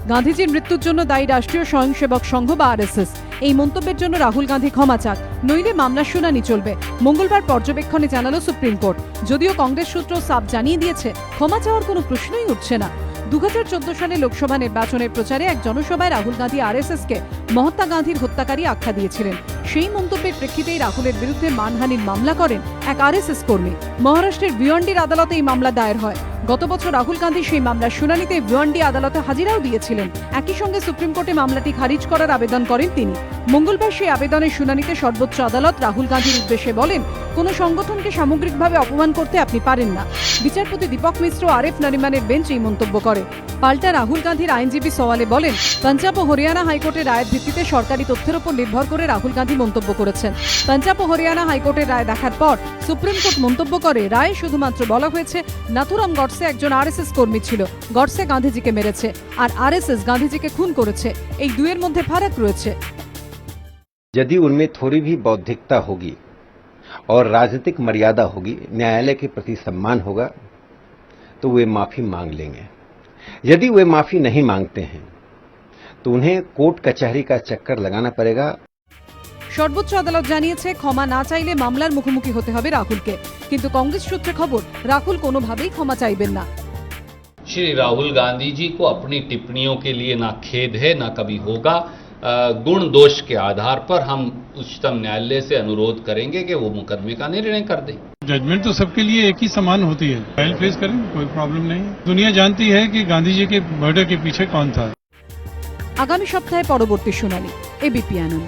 গান্ধীজির মৃত্যুর জন্য দায়ী রাষ্ট্রীয় স্বয়ংসেবক সংঘ বা আরএসএস। এই মন্তব্যের জন্য রাহুল গান্ধী ক্ষমা চাক, নইলে মামলার শুনানি চলবে। মঙ্গলবার পর্যবেক্ষণে জানালো সুপ্রিম কোর্ট। যদিও কংগ্রেস সূত্র সাফ জানিয়ে দিয়েছে, ক্ষমা চাওয়ার কোনো প্রশ্নই উঠছে না। 2014 সালে লোকসভা নির্বাচনের প্রচারে এক জনসভায় রাহুল গান্ধী আরএসএসকে মহাত্মা গান্ধীর হত্যাকারী আখ্যা দিয়েছিলেন। সেই মন্তব্যের প্রেক্ষিতেই রাহুলের বিরুদ্ধে মানহানির মামলা করেন এক আরএসএস কর্মী। মহারাষ্ট্রের ভিওয়ান্ডির আদালতে এই মামলা দায়ের হয়। গত বছর রাহুল গান্ধী সেই মামলার শুনানিতে ভিওয়ান্ডি আদালতে হাজিরাও দিয়েছিলেন। একই সঙ্গে সুপ্রিম কোর্টে মামলাটি খারিজ করার আবেদন করেন তিনি। মঙ্গলবার সেই আবেদনের শুনানিতে সর্বোচ্চ আদালত রাহুল গান্ধীর উদ্দেশ্যে বলেন, কোনো সংগঠনকে সামগ্রিকভাবে অপমান করতে আপনি পারেন না। বিচারপতি দীপক মিশ্র আরএফ নরিমানের বেঞ্চ এই মন্তব্য করে। পাল্টা রাহুল গান্ধীর আইনজীবী সওয়ালে বলেন, পাঞ্জাব ও হরিয়ানা হাইকোর্টের রায়ের ভিত্তিতে সরকারি তথ্যের উপর নির্ভর করে রাহুল গান্ধী মন্তব্য করেছেন। পাঞ্জাব ও হরিয়ানা হাইকোর্টের রায় দেখার পর সুপ্রিম কোর্ট মন্তব্য করে, রায়ে শুধুমাত্র বলা হয়েছে নাথুরাম গডসে একজন আরএসএস কর্মী ছিল। গডসে গান্ধীজিকে মেরেছে আর আরএসএস গান্ধীজিকে খুন করেছে। এই দুয়ের মধ্যে ফারাক রয়েছে। यदि उनमें थोड़ी भी बौद्धिकता होगी और राजनीतिक मर्यादा होगी, न्यायालय के प्रति सम्मान होगा, तो वे माफी मांग लेंगे। यदि वे माफी नहीं मांगते हैं तो उन्हें कोर्ट कचहरी का चक्कर लगाना पड़ेगा। সর্বোচ্চ আদালত জানিয়েছে, ক্ষমা না চাইলে মামলার মুখোমুখি হতে হবে রাহুলকে। কিন্তু কংগ্রেস সূত্রে খবর, রাহুল কোনোভাবেই ক্ষমা চাইবেন না। श्री राहुल गांधी जी को अपनी टिप्पणियों के लिए ना खेद है ना कभी होगा। गुण दोष के आधार पर हम उच्चतम न्यायालय से अनुरोध करेंगे कि वो मुकदमे का निर्णय कर दें। जजमेंट तो सबके लिए एक ही समान होती है, फाइल फेस करें, कोई प्रॉब्लम नहीं। दुनिया जानती है कि गांधी जी के मर्डर के पीछे कौन था। আগামী সপ্তাহে পরবর্তী শুনানি। এবিপি আনন্দ।